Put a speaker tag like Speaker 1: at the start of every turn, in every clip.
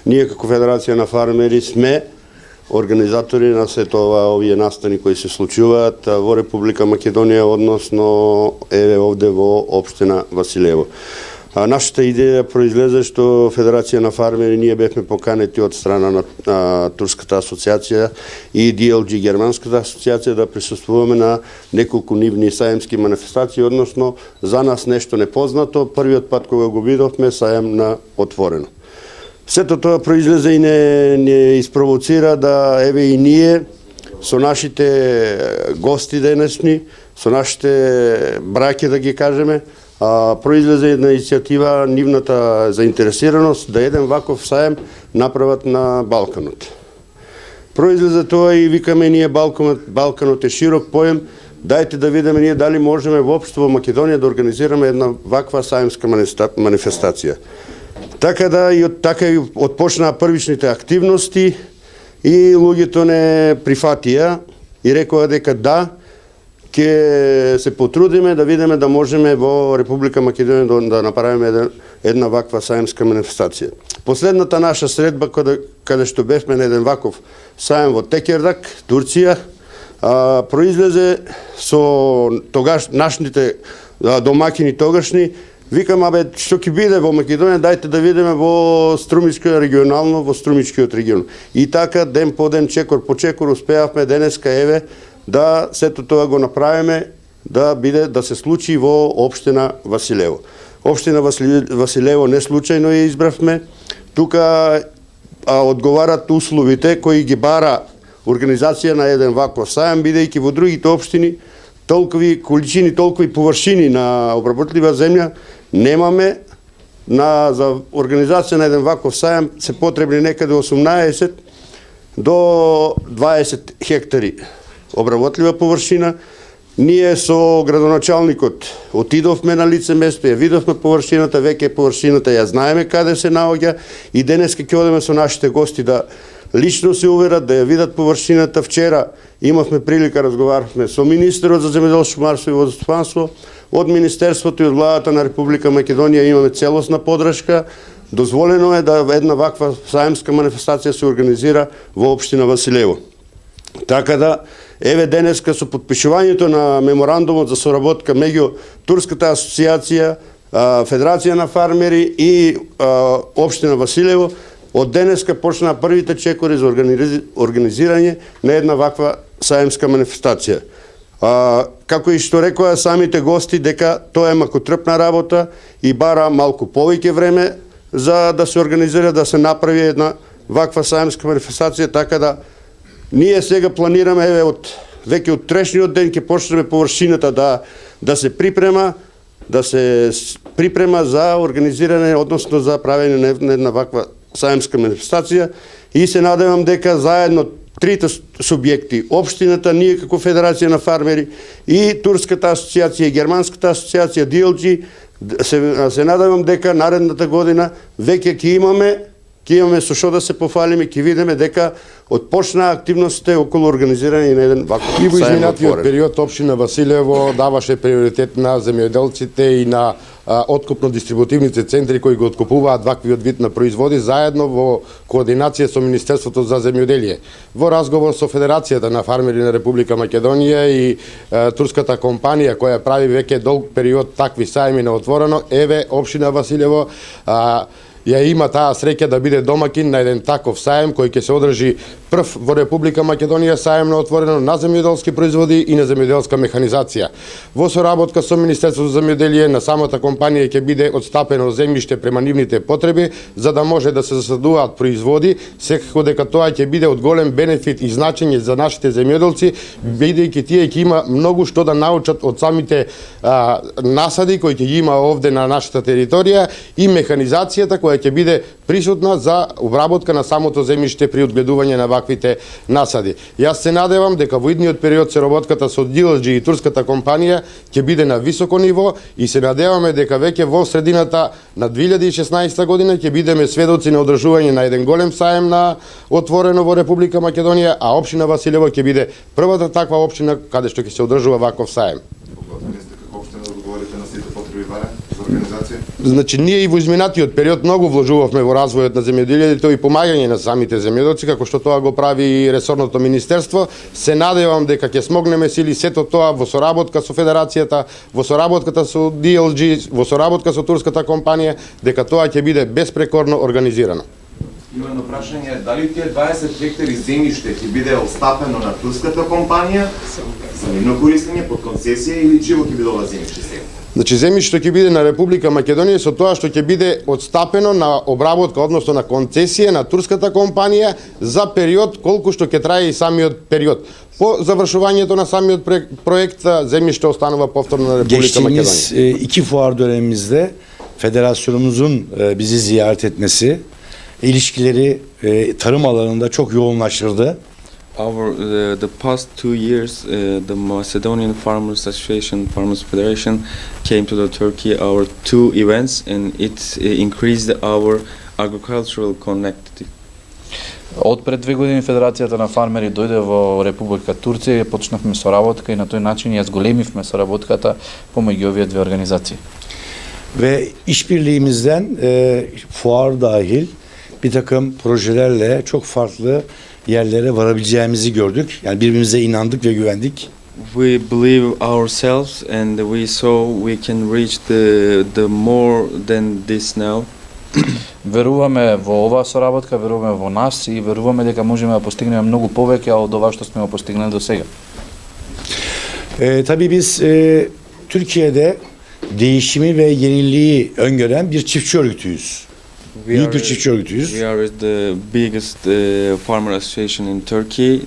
Speaker 1: Ние како Федерација на фармери сме организатори на сето овие настани кои се случуваат во Република Македонија, односно овде во општина Василево. Нашата идеја произлезе што Федерација на фармери ние бевме поканети од страна на Турската асоциација и DLG Германската асоциација да присуствуваме на неколку нивни саемски манифестации, односно за нас нешто непознато. Првиот пат кога го видовме саем на отворено. Сето тоа произлезе и не испровоцира да еве и ние со нашите гости денесни, со нашите браќа да ги кажеме, произлезе една иницијатива, нивната заинтересираност да еден ваков саем направат на Балканот. Произлезе тоа и викаме ние Балканот е широк поем, дајте да видиме ние дали можеме воопшто во Македонија да организираме една ваква саемска манифестација. Така и отпочнаа првичните активности и луѓето не прифатија и рекоа дека да, ќе се потрудиме да видиме да можеме во Република Македонија да направиме една ваква саемска манифестација. Последната наша средба каде што бевме на еден ваков саем во Текердак, Турција, произлезе со нашите домакини тогашни. Викам, што ќе биде во Македонија, дајте да видиме во Струмичко регионално, во Струмичкиот регион. И така, ден по ден, чекор по чекор, успеавме денеска, еве, да сето тоа го направиме, да се случи во општина Василево. Општина Василево не случајно ја избравме. Тука одговарат условите кои ги бара организација на еден ваков саем, бидејќи во другите општини толкови количини, толкови површини на обработлива земја немаме. За организација на еден ваков саем се потребни некаде 18 до 20 хектари обработлива површина. Ние со градоначалникот отидовме на лице место, ја видовме површината, веќе површината ја знаеме каде се наоѓа и денеска ќе одеме со нашите гости да лично се уверат, да ја видат површината. Вчера имавме прилика, разговаравме со министерот за земјоделство, шумарство и водостопанство, од Министерството и од владата на Република Македонија имаме целосна подршка. Дозволено е да една ваква саемска манифестација се организира во општина Василево. Така да, еве денеска со подпишувањето на меморандумот за соработка меѓу Турската асоциација, Федерација на фармери и општина Василево, од денеска почнаа првите чекори за организирање на една ваква саемска манифестација. Како и што рекоа самите гости, дека тоа е макотрпна работа и бара малку повеќе време за да се организира, да се направи една ваква саемска манифестација, така да ние сега планираме, еве веќе од трешниот ден ќе почнеме површината да се припрема, за организирање, односно за правење на една ваква саемска манифестација, и се надевам дека заедно трите субјекти, општината, ние како Федерација на фармери и Турската асоциација и Германската асоциација DLG, се надевам дека наредната година веќе ќе имаме со што да се пофалиме, ќе видиме дека отпочнаа активностите околу организирање на еден ваков саем.
Speaker 2: И во изминатиот период општина Василево даваше приоритет на земјоделците и на откупно-дистрибутивните центри кои го откупуваат ваквиот вид на производи, заедно во координација со Министерството за земјоделие. Во разговор со Федерацијата на фармери на Република Македонија и турската компанија која прави веќе долг период такви саеми на отворено, еве општина Василево ја има таа среќа да биде домакин на еден таков саем кој ќе се одржи прв во Република Македонија, саем на отворено на земјоделски производи и на земјоделска механизација. Во соработка со Министерството за земјоделие на самата компанија ќе биде отстапено земјиште према нивните потреби за да може да се засадуваат производи, секако дека тоа ќе биде од голем бенефит и значење за нашите земјоделци, бидејќи тие ќе има многу што да научат од самите насади кои ќе ги има овде на нашата територија и механизацијата која ќе биде присутна за обработка на самото земјиште при одгледување на ваквите насади. Јас се надевам дека во идниот период соработката со DLG и турската компанија ќе биде на високо ниво и се надеваме дека веќе во средината на 2016 година ќе бидеме сведоци на одржување на еден голем саем на отворено во Република Македонија, а општина Василево ќе биде првата таква општина каде што ќе се одржува ваков саем.
Speaker 3: организација?
Speaker 2: Значи, ние и во изминатиот период многу вложувавме во развојот на земјоделието и помагање на самите земјоделци, како што тоа го прави и ресорното министерство. Се надевам дека ќе смогнеме сили сето тоа во соработка со Федерацијата, во соработката со DLG, во соработка со турската компанија, дека тоа ќе биде беспрекорно организирано.
Speaker 3: Има едно прашање, дали тие 20 хектари земјиште ќе биде остапено на турската компанија за нивно користење под концесија или чиво ќе биде ова земјиште сега?
Speaker 2: Значи, земјиште ќе биде на Република Македонија со тоа што ќе биде одстапено на обработка, односно на концесија на турската компанија за период колку што ќе трае и самиот период. По завршувањето на самиот проект, земјиште останува повторно на Република Македонија.
Speaker 4: Geçtiğimiz iki fuar dönemimizde federasyonumuzun bizi ziyaret etmesi ilişkileri tarım alanında çok yoğunlaştırdı.
Speaker 5: The past 2 years, the Macedonian Farmers Association, Farmers Federation came to the Turkey our 2 events, and it increased our agricultural connectivity.
Speaker 6: Од пред 2 години Федерацијата на фармери дојде во Република Турција и почнавме соработка и на тој начин ја зголемивме соработката помеѓу овие две организации.
Speaker 4: Ve işbirliğimizden fuar dahil bir takım projelerle çok farklı yerlere varabileceğimizi gördük. Yani birbirimize inandık ve güvendik.
Speaker 5: We believe ourselves, and we saw we can reach the more than this now.
Speaker 6: Веруваме во оваа соработка, веруваме во нас и веруваме дека можеме да постигнеме многу повеќе од ова што сме го постигнали до сега.
Speaker 4: Tabii biz Türkiye'de değişimi ve yeniliği öngören bir çiftçi örgütüyüz. Büyük bir çiftçi örgütüyüz.
Speaker 5: We are the biggest farmer association in Turkey.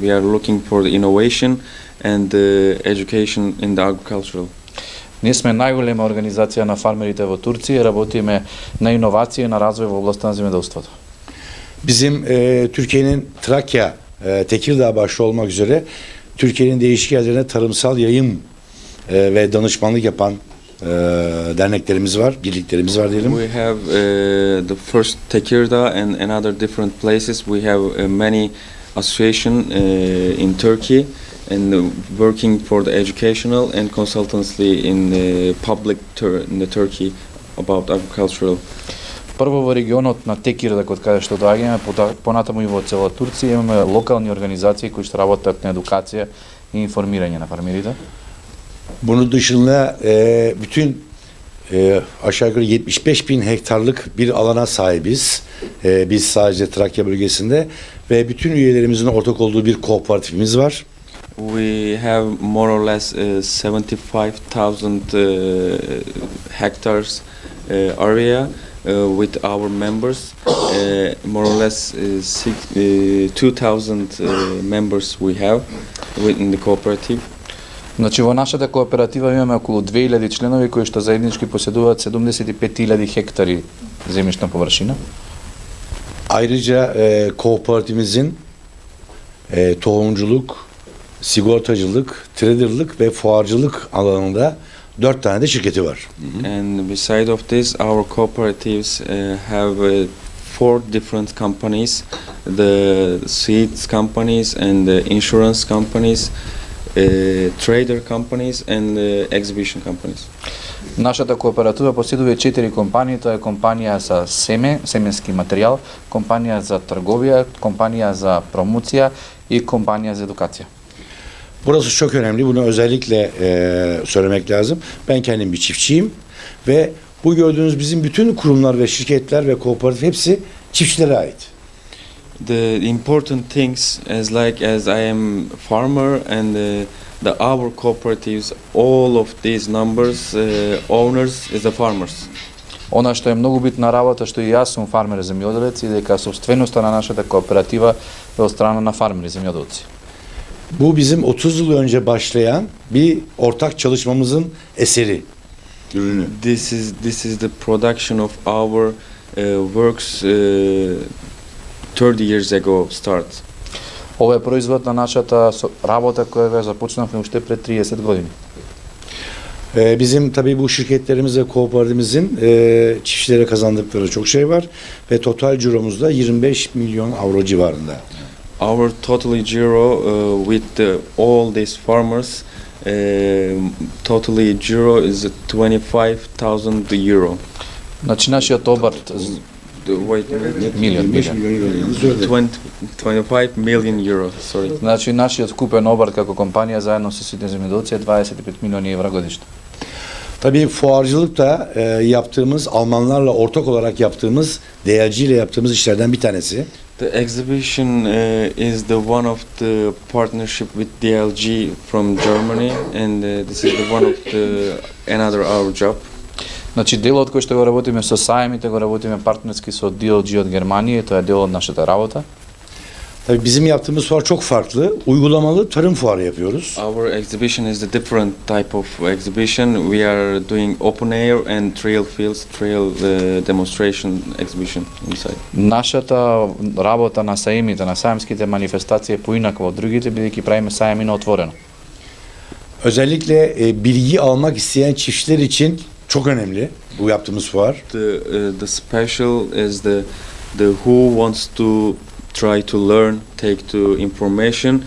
Speaker 5: We are looking for the innovation and the education in the agricultural.
Speaker 6: Ние сме најголема организација на фармерите во Турција и работиме на иновација и на развој во областта на земјоделството.
Speaker 4: Bizim Türkiye'nin Trakya, Tekirdağ başta olmak üzere Türkiye'nin değişik yerlerine tarımsal yayım ve danışmanlık yapan derneklerimiz var, birliklerimiz var diyelim.
Speaker 5: We have the first Tekirdağ and another different places. We have many association in Turkey and working for the educational and consultancy in the public in the Turkey about agricultural.
Speaker 6: Прво во регионот на Текирдак, од каде што доаѓаме, понатаму и во цела Турција имаме локални организации кои што работат на едукација и информирање на фармерите.
Speaker 4: Bunun dışında bütün aşağı yukarı 75 bin hektarlık bir alana sahibiz. Biz sadece Trakya bölgesinde ve bütün üyelerimizin ortak olduğu bir kooperatifimiz var.
Speaker 5: We have more or less 75,000 hectares area with our members. More or less 2,000 members we have within the cooperative.
Speaker 6: Значи во нашата кооператива имаме околу 2000 членови кои што заеднички поседуваат 75.000 хектари земјишна површина.
Speaker 4: Ayrıca kooperatifimizin tohumculuk, sigortacılık, traderlık ve fuarcılık alanında 4 tane de şirketi var.
Speaker 5: And beside of this, our cooperatives have 4 different companies: the seeds companies and the insurance companies, trader companies and exhibition companies.
Speaker 6: Нашата кооператива поседува 4 компании, тоа е компанија за семе, семенски материјал, компанија за трговија, компанија за промоција и компанија за едукација.
Speaker 4: Burası çok önemli. Bunu özellikle söylemek lazım. Ben kendim bir çiftçiyim ve bu gördüğünüz bizim bütün kurumlar ve şirketler ve kooperatif hepsi çiftçilere ait.
Speaker 5: The important things as I am farmer and our cooperatives, all of these numbers owners is the farmers.
Speaker 6: Она што е многу битна работа, што и јас сум фармер земјоделец и дека собственоста на нашата кооператива е од страна на фармери земјоделци.
Speaker 4: Bu bizim 30 yıl önce başlayan bir ortak çalışmamızın eseri, ürünü.
Speaker 5: This is the production of our works 30 years ago start.
Speaker 6: Ова е производ на нашата работа која ја започнавме уште пред 30 години.
Speaker 4: Bizim tabii bu şirketlerimiz ve kooperatifimizin çiftçilere kazandıkları çok şey var ve total ciromuzda 25 milyon avro civarında.
Speaker 5: Our totally zero with all these farmers totally euro is 25,000 euro.
Speaker 6: Значи нашиот обрт
Speaker 5: Wait,
Speaker 6: милион.
Speaker 5: 25 million euro, sorry.
Speaker 6: Значи нашиот вкупен обрт како компанија заедно со сите земјоделци е 25 милиони евра годишно.
Speaker 4: Tabii fuarcılık da yaptığımız, Almanlarla ortak olarak yaptığımız, DLG ile yaptığımız işlerden bir tanesi.
Speaker 5: The exhibition is the one of the partnership with DLG from Germany, and this is the one of the another our job.
Speaker 6: Значи делот кој што го работиме со сајмите, го работиме партнерски со DLG од Германија, тоа е дел од нашата работа.
Speaker 4: Tabii bizim yaptığımız fuar çok farklı. Uygulamalı tarım fuarı yapıyoruz.
Speaker 5: Our exhibition is a different type of exhibition. We are doing open air and trail fields, trail demonstration exhibition inside.
Speaker 6: Нашата работа на сајмите, на сајмските манифестации е поинаква од другите, бидејќи правиме сајми на отворено.
Speaker 4: Özellikle bilgi almak isteyen çiftçiler için çok önemli bu yaptığımız fuar.
Speaker 5: The special is the who wants to try to learn, take to information.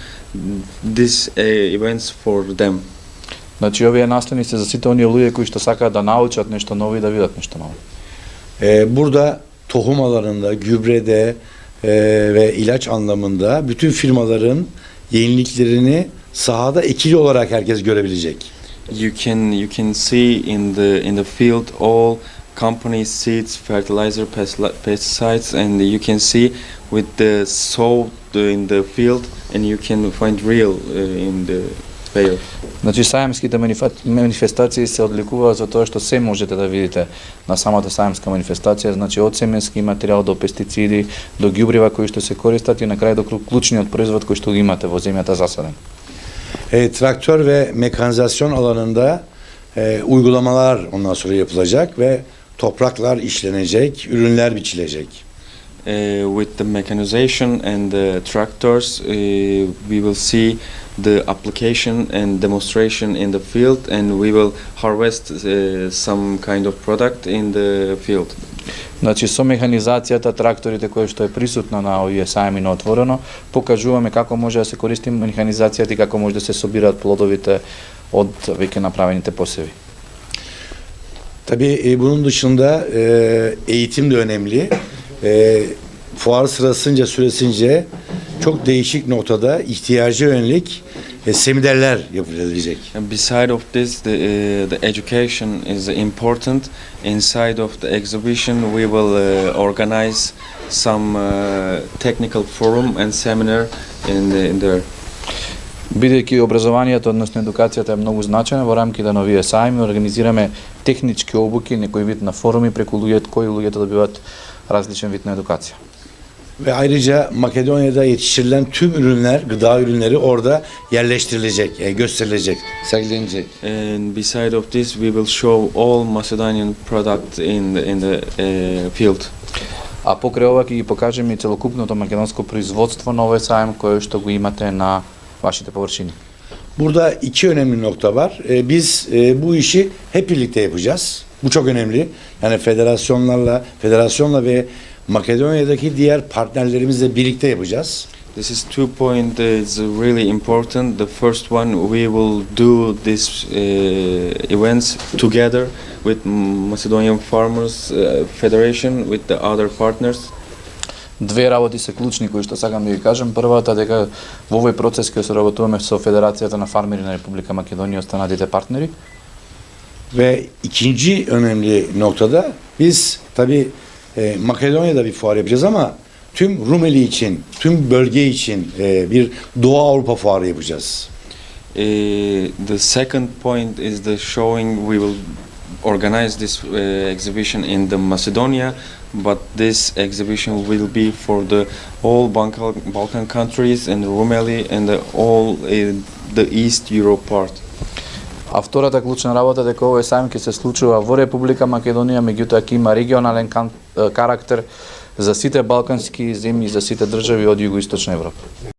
Speaker 5: This events for them.
Speaker 6: Значи овие настани се за сите оние луѓе кои што сакаат да научат нешто ново и да видат нешто ново.
Speaker 4: Burada tohum alanında, gübrede ve ilaç anlamında bütün firmaların yeniliklerini sahada ekili olarak herkes görebilecek.
Speaker 5: You can see in the field all companies, seeds, fertilizer, pesticides, and you can see with the sow in the field, and you can find real in the fair.
Speaker 6: Значи сајмските манифестации се одликуваат за тоа што се можете да видите на самата сајмска манифестација, значи од семенски материјал до пестициди, до ѓубрива кои што се користат и на крај до клучниот производ кој што го имате во земјата засаден.
Speaker 4: Traktör ve mekanizasyon alanında uygulamalar ondan sonra yapılacak ve topraklar işlenecek, ürünler biçilecek.
Speaker 5: With the mechanization and the tractors, we will see the application and demonstration in the field, and we will harvest some kind of product in the field.
Speaker 6: Значи со механизацијата, тракторите кои што е присутна на овие сајми на отворено, покажуваме како може да се користи механизацијата и како може да се собираат плодовите од веќе направените посеви.
Speaker 4: Tabii bunun dışında eğitim de önemli. Fuar süresince çok değişik noktada ihtiyaca yönelik seminerler yapılacak.
Speaker 5: And beside of this, the education is important. Inside of the exhibition, we will organize some technical forum and seminar in there.
Speaker 6: Бидејќи образованието, односно едукацијата е многу значајна, во рамките на овие сајми организираме технички обуки, некој вид на форуми преку луѓето добиваат различен вид на едукација.
Speaker 4: Ve ayrıca Makedonya'da yetiştirilen tüm ürünler, gıda ürünleri orada yerleştirilecek, gösterilecek, sergilenecek.
Speaker 5: And beside of this, we will show all Macedonian products in the field.
Speaker 6: А покрај ова ќе ги покажеме и целокупното македонско производство на овој сајм кое што го имате на вашите површини.
Speaker 4: Burada iki önemli nokta var. Biz bu işi hep birlikte yapacağız. Bu çok önemli. Yani federasyonla ve Makedonya'daki diğer partnerlerimizle birlikte yapacağız.
Speaker 5: This is 2 point is really important. The first one, we will do these events together with Macedonian Farmers Federation, with the other partners.
Speaker 6: Две работи се клучни кои што сакам да ги кажам. Првата дека во овој процес ќе се работуваме со Федерацијата на фармери на Република Македонија и останатите партнери.
Speaker 4: Ve ikinci önemli noktada biz tabii Makedonya'da bir fuar yapacağız ama tüm Rumeli için, tüm bölge için bir Doğu Avrupa fuarı yapacağız.
Speaker 5: The second point is the showing. We will organize this exhibition in the Macedonia, but this exhibition will be for the all Balkan countries and Rumeli and all the East Europe part.
Speaker 6: А втората клучна работа дека овој сајм ќе се случува во Република Македонија, меѓутоа ќе има регионален карактер за сите балкански земји, за сите држави од југоисточна Европа.